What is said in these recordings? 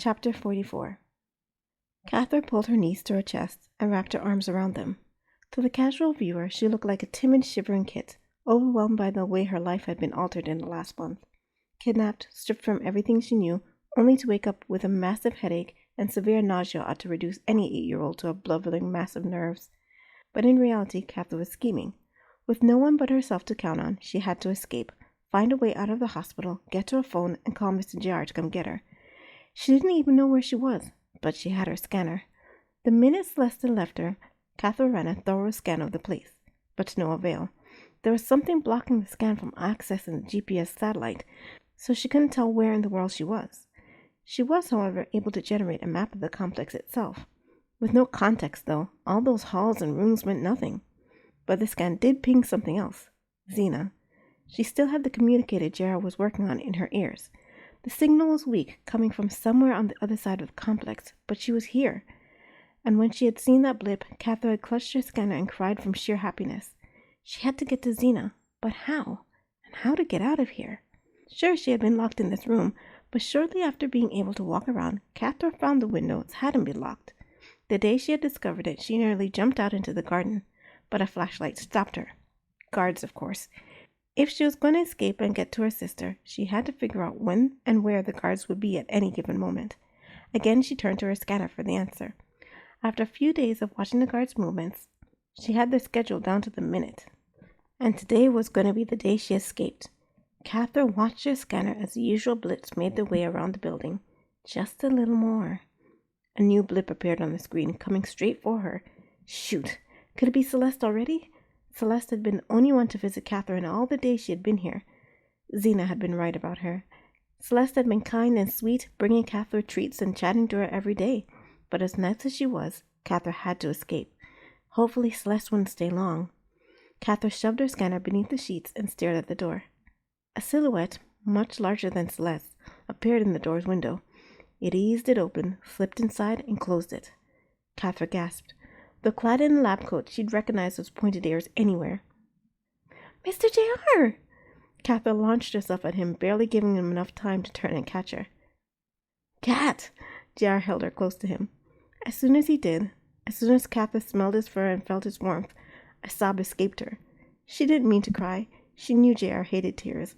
Chapter 44. Catherine pulled her knees to her chest and wrapped her arms around them. To the casual viewer, she looked like a timid, shivering kit, overwhelmed by the way her life had been altered in the last month. Kidnapped, stripped from everything she knew, only to wake up with a massive headache and severe nausea ought to reduce any 8-year-old to a blubbering mass of nerves. But in reality, Catherine was scheming. With no one but herself to count on, she had to escape, find a way out of the hospital, get to a phone, and call Mr. J.R. to come get her. She didn't even know where she was, but she had her scanner. The minute Celeste left her, Catherine ran a thorough scan of the place, but to no avail. There was something blocking the scan from accessing the GPS satellite, so she couldn't tell where in the world she was. She was, however, able to generate a map of the complex itself. With no context, though, all those halls and rooms meant nothing. But the scan did ping something else. Xena. She still had the communicator Gerald was working on in her ears. The signal was weak, coming from somewhere on the other side of the complex, but she was here. And when she had seen that blip, Catherine had clutched her scanner and cried from sheer happiness. She had to get to Xena, but how? And how to get out of here? Sure, she had been locked in this room, but shortly after being able to walk around, Catherine found the windows hadn't been locked. The day she had discovered it, she nearly jumped out into the garden, but a flashlight stopped her. Guards, of course. If she was going to escape and get to her sister, she had to figure out when and where the guards would be at any given moment. Again, she turned to her scanner for the answer. After a few days of watching the guards' movements, she had their schedule down to the minute. And today was going to be the day she escaped. Catherine watched her scanner as the usual blips made their way around the building. Just a little more. A new blip appeared on the screen, coming straight for her. Shoot! Could it be Celeste already? Celeste had been the only one to visit Catherine all the days she had been here. Xena had been right about her. Celeste had been kind and sweet, bringing Catherine treats and chatting to her every day. But as nice as she was, Catherine had to escape. Hopefully Celeste wouldn't stay long. Catherine shoved her scanner beneath the sheets and stared at the door. A silhouette, much larger than Celeste, appeared in the door's window. It eased it open, slipped inside, and closed it. Catherine gasped. Though clad in a lab coat, she'd recognize those pointed ears anywhere. "Mr. J.R.!" Catherine launched herself at him, barely giving him enough time to turn and catch her. "Cat!" J.R. held her close to him. As soon as he did, as soon as Catherine smelled his fur and felt his warmth, a sob escaped her. She didn't mean to cry. She knew J.R. hated tears.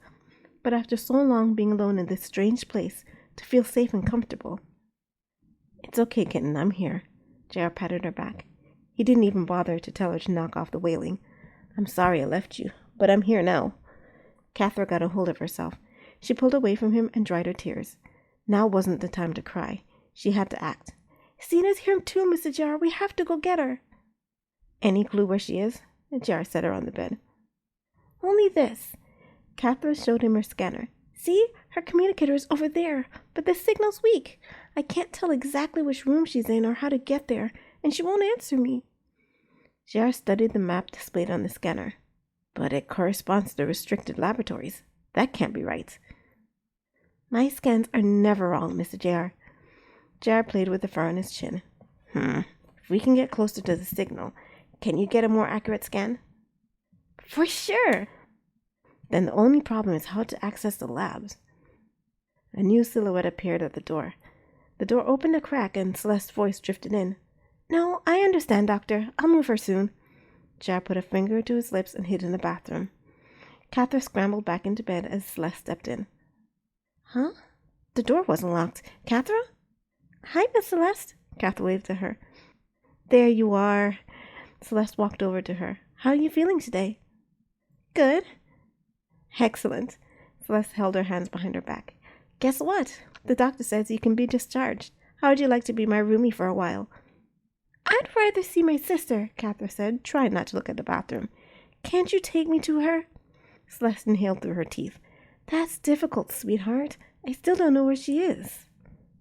But after so long being alone in this strange place, to feel safe and comfortable. "It's okay, kitten, I'm here." J.R. patted her back. He didn't even bother to tell her to knock off the wailing. "I'm sorry I left you, but I'm here now." Catherine got a hold of herself. She pulled away from him and dried her tears. Now wasn't the time to cry. She had to act. "Xena's here too, Mr. J.R. We have to go get her." "Any clue where she is?" J.R. set her on the bed. "Only this." Catherine showed him her scanner. "See? Her communicator is over there, but the signal's weak. I can't tell exactly which room she's in or how to get there, and she won't answer me." J.R. studied the map displayed on the scanner. "But it corresponds to the restricted laboratories. That can't be right." "My scans are never wrong, Mr. J.R." J.R. played with the fur on his chin. If we can get closer to the signal, can you get a more accurate scan?" "For sure." "Then the only problem is how to access the labs." A new silhouette appeared at the door. The door opened a crack and Celeste's voice drifted in. "No, I understand, Doctor. I'll move her soon." J.R. put a finger to his lips and hid in the bathroom. Catherine scrambled back into bed as Celeste stepped in. "Huh?" The door wasn't locked. "Catherine?" "Hi, Miss Celeste." Catherine waved to her. "There you are." Celeste walked over to her. "How are you feeling today?" "Good." "Excellent." Celeste held her hands behind her back. "Guess what? The doctor says you can be discharged. How would you like to be my roomie for a while?" "I'd rather see my sister," Catherine said, trying not to look at the bathroom. "Can't you take me to her?" Celeste inhaled through her teeth. "That's difficult, sweetheart. I still don't know where she is."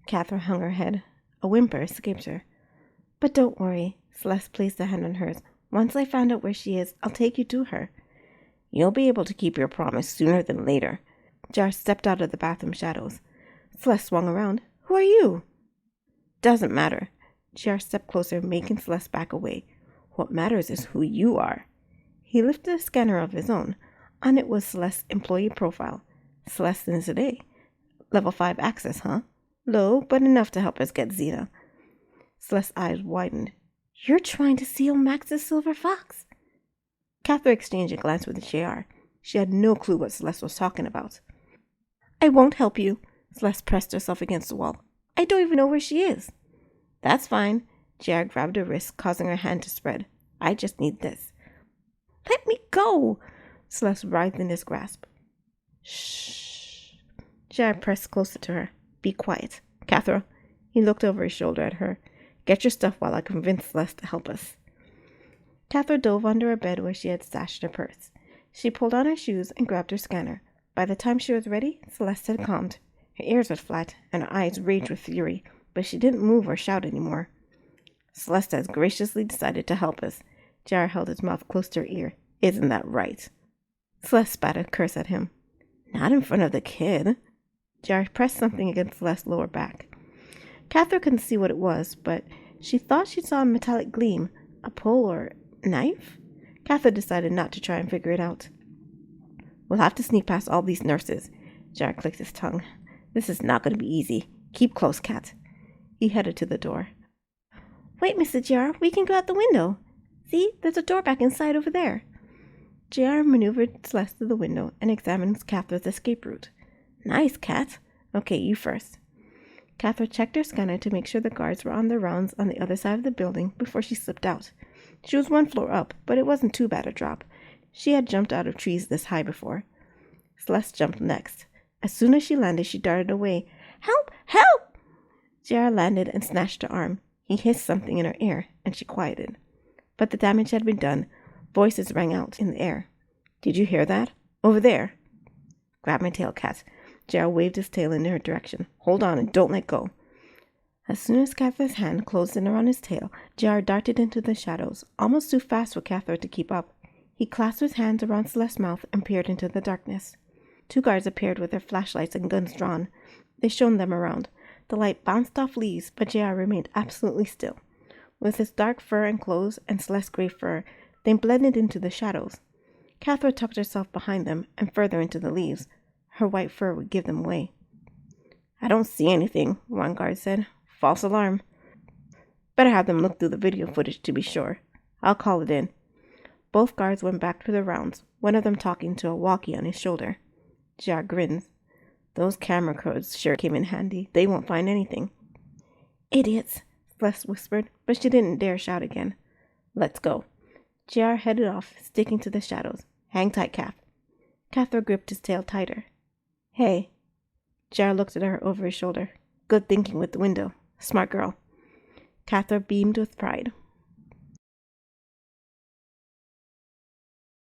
Catherine hung her head. A whimper escaped her. "But don't worry." Celeste placed a hand on hers. "Once I find out where she is, I'll take you to her." "You'll be able to keep your promise sooner than later." J.R. stepped out of the bathroom shadows. Celeste swung around. "Who are you?" "Doesn't matter." J.R. stepped closer, making Celeste back away. "What matters is who you are." He lifted a scanner of his own. On it was Celeste's employee profile. Celeste in today. Level 5 access, huh? Low, but enough to help us get Xena. Celeste's eyes widened. You're trying to steal Max's silver fox. Catherine exchanged a glance with JR. She had no clue what Celeste was talking about. I won't help you. Celeste pressed herself against the wall. I don't even know where she is. That's fine. JR grabbed her wrist, causing her hand to spread. I just need this. Let me go. Celeste writhed in his grasp. Shh. JR pressed closer to her. Be quiet. Catherine. He looked over his shoulder at her. Get your stuff while I convince Celeste to help us. Catherine dove under her bed where she had stashed her purse. She pulled on her shoes and grabbed her scanner. By the time she was ready, Celeste had calmed. Her ears were flat and her eyes raged with fury, but she didn't move or shout anymore. Celeste has graciously decided to help us. JR held his mouth close to her ear. Isn't that right? Celeste spat a curse at him. Not in front of the kid. JR pressed something against Celeste's lower back. Catherine couldn't see what it was, but she thought she saw a metallic gleam. A pole or knife? Catherine decided not to try and figure it out. We'll have to sneak past all these nurses. JR clicked his tongue. This is not going to be easy. Keep close, Cat. He headed to the door. Wait, Mr. JR, we can go out the window. See, there's a door back inside over there. JR maneuvered Celeste to the window and examined Catherine's escape route. Nice, Cat. Okay, you first. Catherine checked her scanner to make sure the guards were on their rounds on the other side of the building before she slipped out. She was one floor up, but it wasn't too bad a drop. She had jumped out of trees this high before. Celeste jumped next. As soon as she landed, she darted away. Help! Help! JR landed and snatched her arm. He hissed something in her ear, and she quieted. But the damage had been done. Voices rang out in the air. Did you hear that? Over there. Grab my tail, Cat. JR waved his tail in her direction. Hold on and don't let go. As soon as Catherine's hand closed in around his tail, JR darted into the shadows, almost too fast for Catherine to keep up. He clasped his hands around Celeste's mouth and peered into the darkness. Two guards appeared with their flashlights and guns drawn. They shone them around. The light bounced off leaves, but JR remained absolutely still. With his dark fur and clothes and Celeste's gray fur, they blended into the shadows. Catherine tucked herself behind them and further into the leaves. Her white fur would give them away. I don't see anything, one guard said. False alarm. Better have them look through the video footage to be sure. I'll call it in. Both guards went back to their rounds, one of them talking to a walkie on his shoulder. JR grins. Those camera codes sure came in handy. They won't find anything. Idiots, Celeste whispered, but she didn't dare shout again. Let's go. JR headed off, sticking to the shadows. Hang tight, Kath. Catherine gripped his tail tighter. Hey. JR looked at her over his shoulder. Good thinking with the window. Smart girl. Catherine beamed with pride.